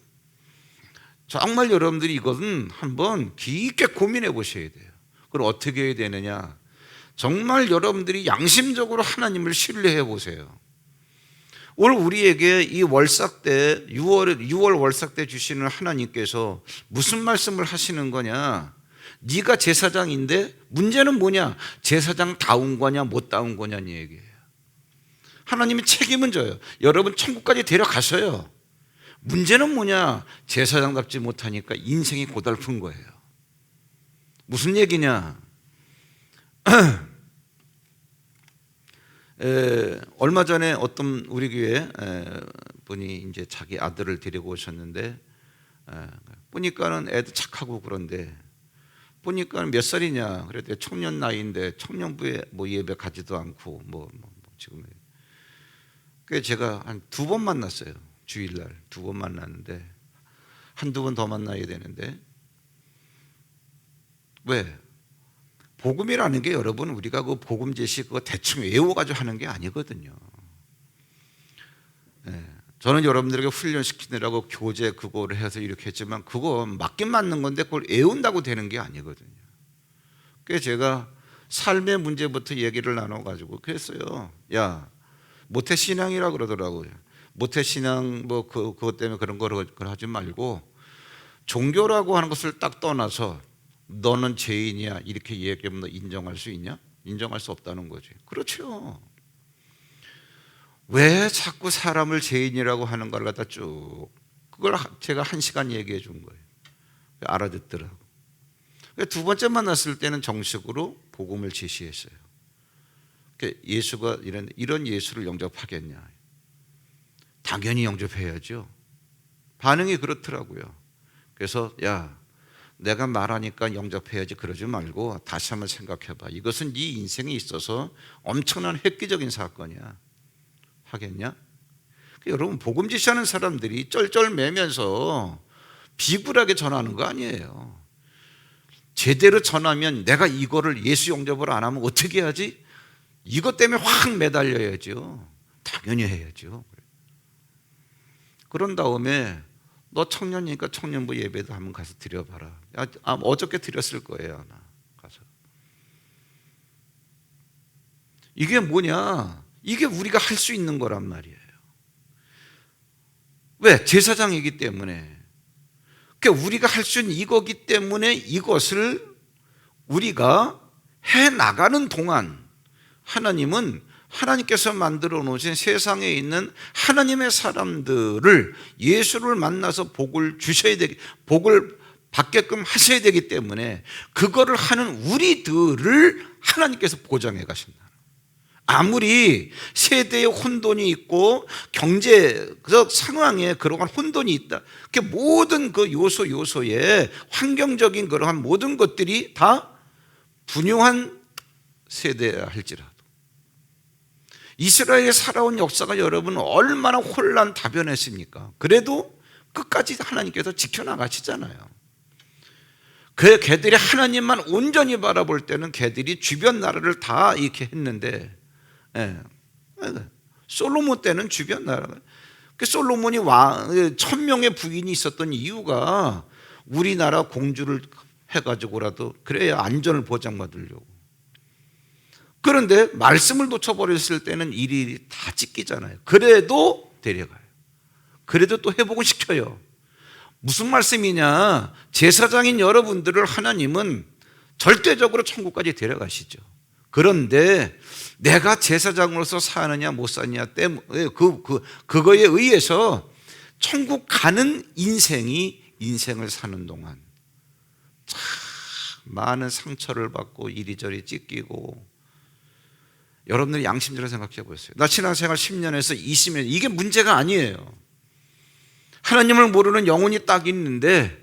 정말 여러분들이 이것은 한번 깊게 고민해 보셔야 돼요. 그럼 어떻게 해야 되느냐? 정말 여러분들이 양심적으로 하나님을 신뢰해 보세요. 오늘 우리에게 이 월삭 때 6월 월삭 때 주시는 하나님께서 무슨 말씀을 하시는 거냐? 네가 제사장인데 문제는 뭐냐? 제사장 다운 거냐 못 다운 거냐는 얘기예요. 하나님이 책임은 져요. 여러분 천국까지 데려가셔요. 문제는 뭐냐? 제사장답지 못하니까 인생이 고달픈 거예요. 무슨 얘기냐? 얼마 전에 어떤 우리 교회 분이 이제 자기 아들을 데리고 오셨는데, 보니까는 애도 착하고 그런데, 보니까 몇 살이냐? 그랬더니 청년 나이인데 청년부에 뭐 예배 가지도 않고 지금. 그래서 제가 한 2번 만났어요. 주일날 2번 만났는데, 한두 번 더 만나야 되는데, 왜? 복음이라는 게 여러분, 우리가 그 복음 제시 그거 대충 외워가지고 하는 게 아니거든요. 저는 여러분들에게 훈련시키느라고 교재 그거를 해서 이렇게 했지만, 그거 맞긴 맞는 건데 그걸 외운다고 되는 게 아니거든요. 그래서 제가 삶의 문제부터 얘기를 나눠가지고 그랬어요. 야, 모태신앙이라 그러더라고요. 모태신앙 그것 때문에 그런 걸 하지 말고, 종교라고 하는 것을 딱 떠나서 너는 죄인이야 이렇게 얘기하면 너 인정할 수 있냐? 인정할 수 없다는 거지. 그렇죠. 왜 자꾸 사람을 죄인이라고 하는 걸 갖다 쭉, 그걸 제가 1시간 얘기해 준 거예요. 알아듣더라고. 2번째 만났을 때는 정식으로 복음을 제시했어요. 예수가 이런 예수를 영접하겠냐? 당연히 영접해야죠. 반응이 그렇더라고요. 그래서 야, 내가 말하니까 영접해야지 그러지 말고 다시 한번 생각해봐. 이것은 네 인생에 있어서 엄청난 획기적인 사건이야. 하겠냐? 여러분, 복음 지시하는 사람들이 쩔쩔매면서 비굴하게 전하는 거 아니에요. 제대로 전하면 내가 이거를 예수 영접을 안 하면 어떻게 해야지? 이것 때문에 확 매달려야죠. 당연히 해야죠. 그런 다음에 너 청년이니까 청년부 예배도 한번 가서 드려봐라. 어저께 드렸을 거예요, 아마 가서. 이게 뭐냐? 이게 우리가 할 수 있는 거란 말이에요. 왜? 제사장이기 때문에. 그러니까 우리가 할 수 있는 이거기 때문에 이것을 우리가 해 나가는 동안 하나님은 하나님께서 만들어 놓으신 세상에 있는 하나님의 사람들을 예수를 만나서 복을 받게끔 하셔야 되기 때문에 그거를 하는 우리들을 하나님께서 보장해 가신다. 아무리 세대의 혼돈이 있고 경제적 상황에 그러한 혼돈이 있다, 그 모든 그 요소에 환경적인 그러한 모든 것들이 다 분유한 세대야 할지라도, 이스라엘에 살아온 역사가 여러분 얼마나 혼란다변했습니까? 그래도 끝까지 하나님께서 지켜나가시잖아요. 그 걔들이 하나님만 온전히 바라볼 때는 걔들이 주변 나라를 다 이렇게 했는데, 솔로몬 때는 주변 나라, 솔로몬이 1000명의 부인이 있었던 이유가 우리나라 공주를 해가지고라도 그래야 안전을 보장받으려고. 그런데 말씀을 놓쳐버렸을 때는 일이 다 찢기잖아요. 그래도 데려가요. 그래도 또 회복을 시켜요. 무슨 말씀이냐? 제사장인 여러분들을 하나님은 절대적으로 천국까지 데려가시죠. 그런데 내가 제사장으로서 사느냐 못 사느냐 때문에 그거에 의해서 천국 가는 인생을 사는 동안 참 많은 상처를 받고 이리저리 찢기고. 여러분들 양심적으로 생각해 보세요. 나 신앙생활 10년에서 20년, 이게 문제가 아니에요. 하나님을 모르는 영혼이 딱 있는데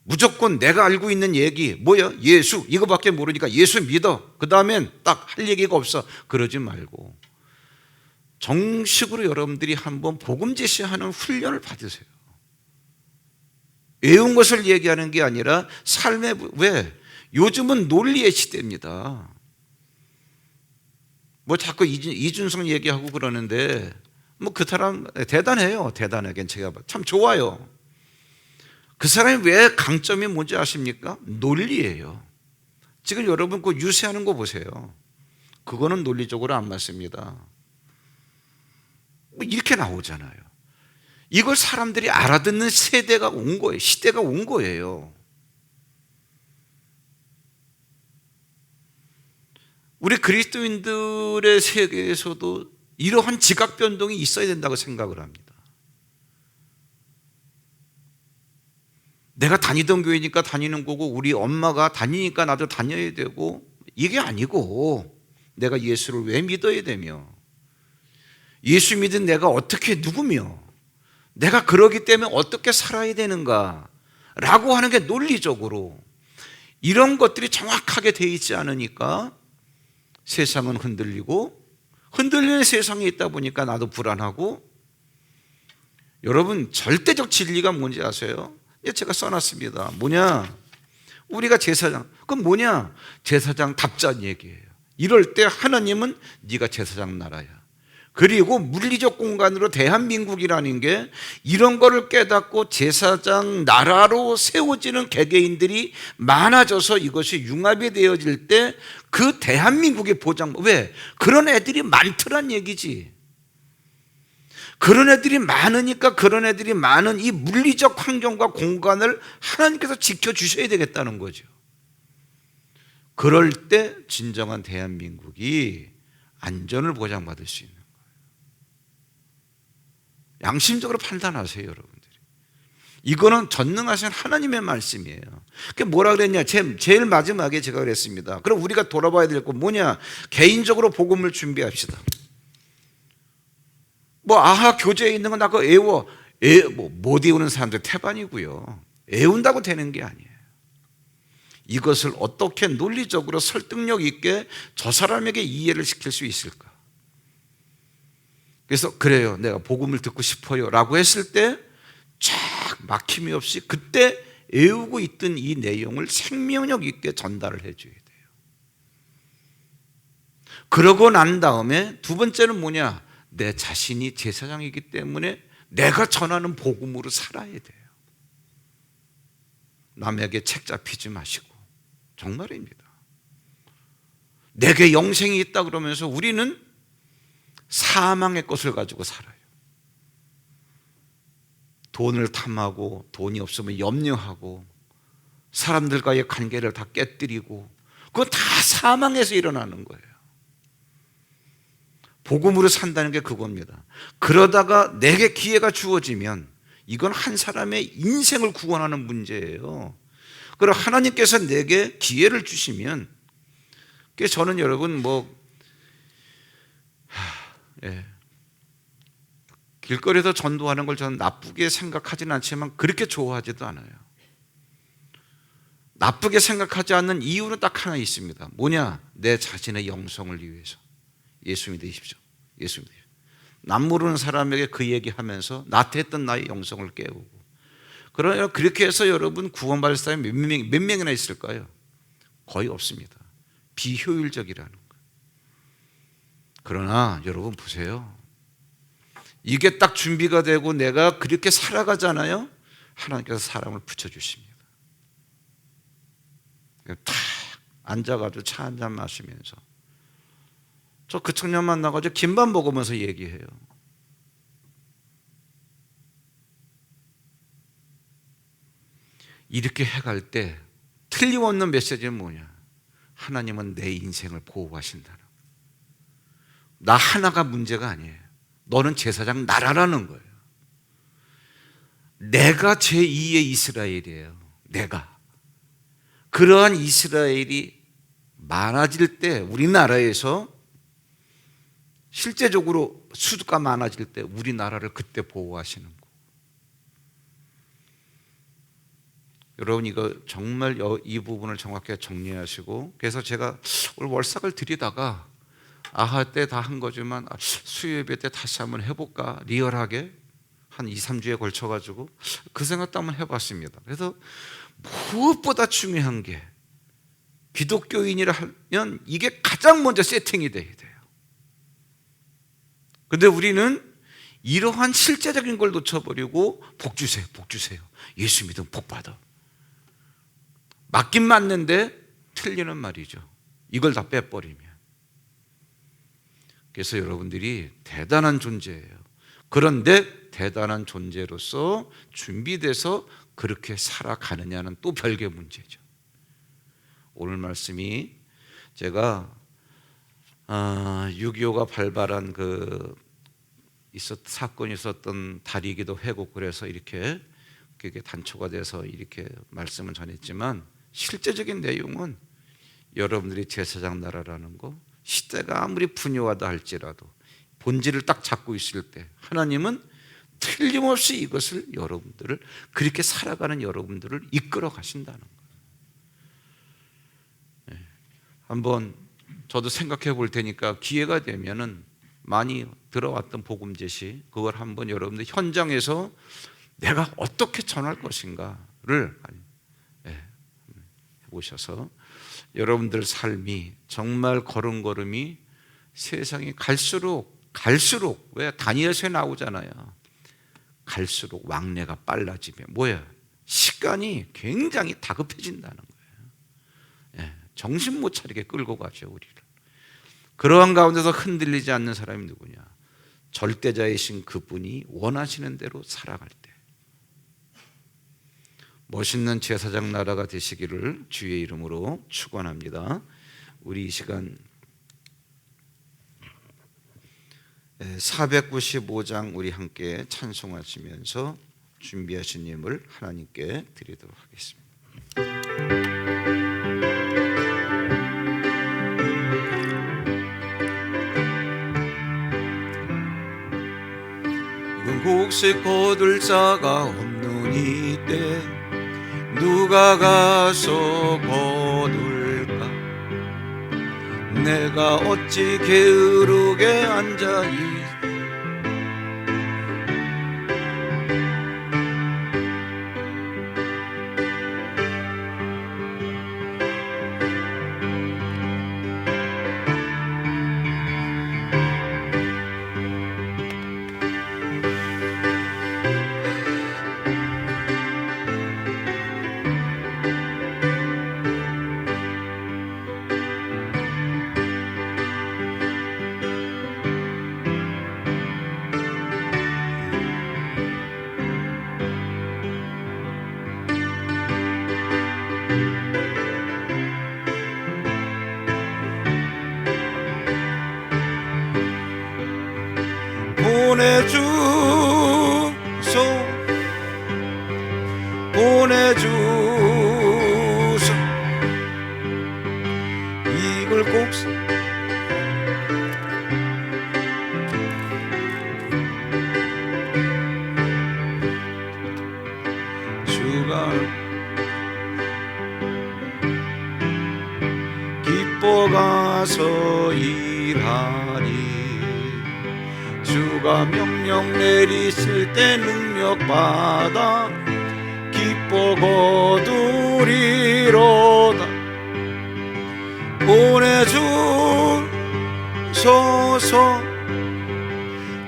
무조건 내가 알고 있는 얘기 뭐야? 예수, 이거밖에 모르니까 예수 믿어. 그 다음엔 딱 할 얘기가 없어. 그러지 말고 정식으로 여러분들이 한번 복음 제시하는 훈련을 받으세요. 외운 것을 얘기하는 게 아니라 삶의, 왜? 요즘은 논리의 시대입니다. 뭐 자꾸 이준석 얘기하고 그러는데 뭐 그 사람 대단해요. 대단하긴 제가 참 좋아요. 그 사람이 왜 강점이 뭔지 아십니까? 논리예요. 지금 여러분 그 유세하는 거 보세요. 그거는 논리적으로 안 맞습니다. 뭐 이렇게 나오잖아요. 이걸 사람들이 알아듣는 세대가 온 거예요. 시대가 온 거예요. 우리 그리스도인들의 세계에서도 이러한 지각 변동이 있어야 된다고 생각을 합니다. 내가 다니던 교회니까 다니는 거고 우리 엄마가 다니니까 나도 다녀야 되고 이게 아니고 내가 예수를 왜 믿어야 되며 예수 믿은 내가 어떻게 누구며 내가 그러기 때문에 어떻게 살아야 되는가 라고 하는 게 논리적으로 이런 것들이 정확하게 돼 있지 않으니까 세상은 흔들리고 흔들리는 세상에 있다 보니까 나도 불안하고. 여러분 절대적 진리가 뭔지 아세요? 제가 써놨습니다. 뭐냐? 우리가 제사장, 그건 뭐냐? 제사장 답자는 얘기예요. 이럴 때 하나님은 네가 제사장 나라야. 그리고 물리적 공간으로 대한민국이라는 게 이런 거를 깨닫고 제사장 나라로 세워지는 개개인들이 많아져서 이것이 융합이 되어질 때 그 대한민국의 보장, 왜? 그런 애들이 많더란 얘기지. 그런 애들이 많으니까 그런 애들이 많은 이 물리적 환경과 공간을 하나님께서 지켜주셔야 되겠다는 거죠. 그럴 때 진정한 대한민국이 안전을 보장받을 수 있는 거예요. 양심적으로 판단하세요, 여러분들이. 이거는 전능하신 하나님의 말씀이에요. 그게 뭐라 그랬냐? 제일 마지막에 제가 그랬습니다. 그럼 우리가 돌아봐야 될 거 뭐냐? 개인적으로 복음을 준비합시다. 뭐 아하 교제에 있는 건 나 그거 애워. 못 애우는 사람들 태반이고요. 애운다고 되는 게 아니에요. 이것을 어떻게 논리적으로 설득력 있게 저 사람에게 이해를 시킬 수 있을까? 그래서 그래요. 내가 복음을 듣고 싶어요 라고 했을 때 쫙 막힘이 없이 그때 애우고 있던 이 내용을 생명력 있게 전달을 해줘야 돼요. 그러고 난 다음에 두 번째는 뭐냐? 내 자신이 제사장이기 때문에 내가 전하는 복음으로 살아야 돼요. 남에게 책 잡히지 마시고. 정말입니다. 내게 영생이 있다 그러면서 우리는 사망의 것을 가지고 살아요. 돈을 탐하고 돈이 없으면 염려하고 사람들과의 관계를 다 깨뜨리고 그건 다 사망에서 일어나는 거예요. 복음으로 산다는 게 그겁니다. 그러다가 내게 기회가 주어지면 이건 한 사람의 인생을 구원하는 문제예요. 그럼 하나님께서 내게 기회를 주시면 저는 여러분 길거리에서 전도하는 걸 저는 나쁘게 생각하지는 않지만 그렇게 좋아하지도 않아요. 나쁘게 생각하지 않는 이유는 딱 하나 있습니다. 뭐냐? 내 자신의 영성을 위해서. 예수 믿으십시오. 예수 믿으십시오. 남 모르는 사람에게 그 얘기하면서 나태했던 나의 영성을 깨우고. 그러나 그렇게 해서 여러분 구원받을 사람이 몇 명이나 있을까요? 거의 없습니다. 비효율적이라는 거예요. 그러나 여러분 보세요. 이게 딱 준비가 되고 내가 그렇게 살아가잖아요. 하나님께서 사람을 붙여주십니다. 탁 앉아가지고 차 한잔 마시면서 저 그 청년 만나가지고 김밥 먹으면서 얘기해요. 이렇게 해갈 때 틀림없는 메시지는 뭐냐? 하나님은 내 인생을 보호하신다는, 나 하나가 문제가 아니에요. 너는 제사장 나라라는 거예요. 내가 제2의 이스라엘이에요. 내가. 그러한 이스라엘이 많아질 때, 우리나라에서 실제적으로 수가 많아질 때 우리나라를 그때 보호하시는 거. 여러분, 이거 정말 이 부분을 정확하게 정리하시고, 그래서 제가 오늘 월삭을 드리다가 아하 때 다 한 거지만 수요예배 때 다시 한번 해볼까, 리얼하게 한 2, 3주에 걸쳐가지고 그 생각도 한번 해봤습니다. 그래서 무엇보다 중요한 게, 기독교인이라 하면 이게 가장 먼저 세팅이 돼야 돼요. 근데 우리는 이러한 실제적인 걸 놓쳐버리고 복 주세요, 복 주세요, 예수 믿으면 복 받아, 맞긴 맞는데 틀리는 말이죠. 이걸 다 빼버리면. 그래서 여러분들이 대단한 존재예요. 그런데 대단한 존재로서 준비돼서 그렇게 살아가느냐는 또 별개의 문제죠. 오늘 말씀이 제가 6.25가 발발한 사건이 있었던 달이기도 하고, 그래서 이렇게 그게 단초가 돼서 이렇게 말씀을 전했지만, 실제적인 내용은 여러분들이 제사장 나라라는 거, 시대가 아무리 분요하다 할지라도 본질을 딱 잡고 있을 때 하나님은 틀림없이 이것을, 여러분들을, 그렇게 살아가는 여러분들을 이끌어 가신다는 거예요. 한번 저도 생각해 볼 테니까 기회가 되면은 많이 들어왔던 복음 제시, 그걸 한번 여러분들 현장에서 내가 어떻게 전할 것인가를 해보셔서 여러분들 삶이 정말 걸음걸음이 세상이 갈수록 왜 다니엘서에 나오잖아요. 갈수록 왕래가 빨라지면 뭐야? 시간이 굉장히 다급해진다는 거예요. 정신 못 차리게 끌고 가죠, 우리를. 그러한 가운데서 흔들리지 않는 사람이 누구냐? 절대자이신 그분이 원하시는 대로 살아갈 때 멋있는 제사장 나라가 되시기를 주의 이름으로 축원합니다. 우리 이 시간 495장 우리 함께 찬송하시면서 준비하신 예물 하나님께 드리도록 하겠습니다. 곡식 거둘 자가 없는 이때 누가 가서 거둘까? 내가 어찌 게으르게 앉아있 보내주소 이걸 꼭 주가 기뻐 가서 일하니 주가 명령 내리실 때 능력받아 기뻐 거두리로다. 보내주소서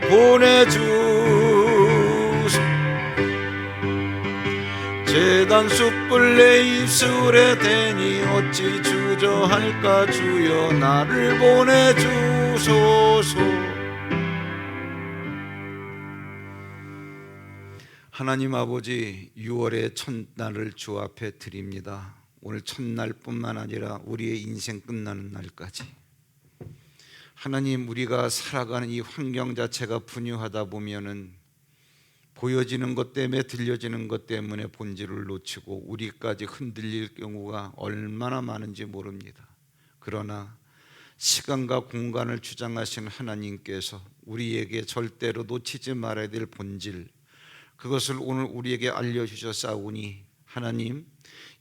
보내주소 제단 숯불 내 입술에 대니 어찌 주저할까. 주여 나를 보내주소서. 하나님 아버지, 6월의 첫날을 주 앞에 드립니다. 오늘 첫날뿐만 아니라 우리의 인생 끝나는 날까지 하나님, 우리가 살아가는 이 환경 자체가 분유하다 보면은 보여지는 것 때문에, 들려지는 것 때문에 본질을 놓치고 우리까지 흔들릴 경우가 얼마나 많은지 모릅니다. 그러나 시간과 공간을 주장하신 하나님께서 우리에게 절대로 놓치지 말아야 될 본질, 그것을 오늘 우리에게 알려주셨사오니 하나님,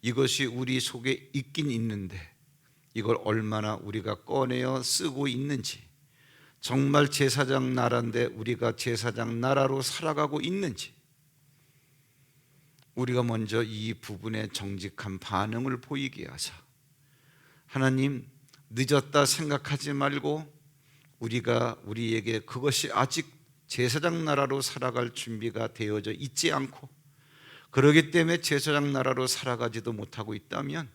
이것이 우리 속에 있긴 있는데 이걸 얼마나 우리가 꺼내어 쓰고 있는지, 정말 제사장 나라인데 우리가 제사장 나라로 살아가고 있는지, 우리가 먼저 이 부분에 정직한 반응을 보이게 하사 하나님, 늦었다 생각하지 말고 우리에게 그것이 아직 제사장 나라로 살아갈 준비가 되어져 있지 않고, 그러기 때문에 제사장 나라로 살아가지도 못하고 있다면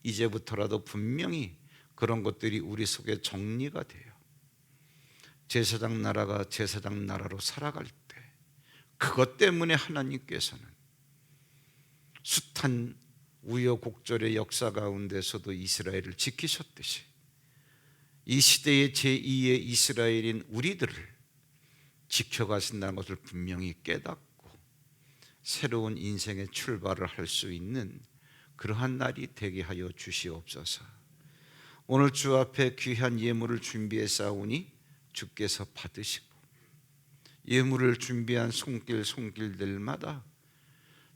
이제부터라도 분명히 그런 것들이 우리 속에 정리가 돼요. 제사장 나라가 제사장 나라로 살아갈 때 그것 때문에 하나님께서는 숱한 우여곡절의 역사 가운데서도 이스라엘을 지키셨듯이 이 시대의 제2의 이스라엘인 우리들을 지켜가신다는 것을 분명히 깨닫고 새로운 인생의 출발을 할 수 있는 그러한 날이 되게 하여 주시옵소서. 오늘 주 앞에 귀한 예물을 준비해 싸우니 주께서 받으시고, 예물을 준비한 손길들마다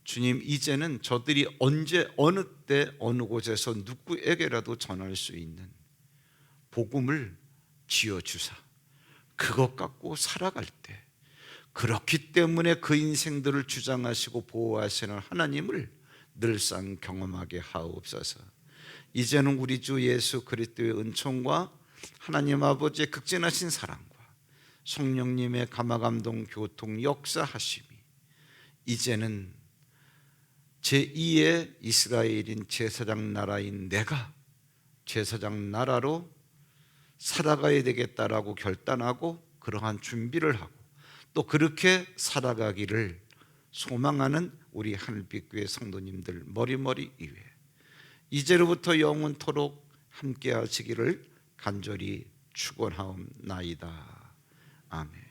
주님, 이제는 저들이 언제 어느 때 어느 곳에서 누구에게라도 전할 수 있는 복음을 지어주사 그것 갖고 살아갈 때, 그렇기 때문에 그 인생들을 주장하시고 보호하시는 하나님을 늘상 경험하게 하옵소서. 이제는 우리 주 예수 그리스도의 은총과 하나님 아버지의 극진하신 사랑과 성령님의 감화감동 교통 역사하심이 이제는 제2의 이스라엘인 제사장 나라인 내가 제사장 나라로 살아가야 되겠다라고 결단하고 그러한 준비를 하고 또 그렇게 살아가기를 소망하는 우리 하늘빛교회 성도님들 머리머리 위에 이제로부터 영원토록 함께 하시기를 간절히 축원하옵나이다. 아멘.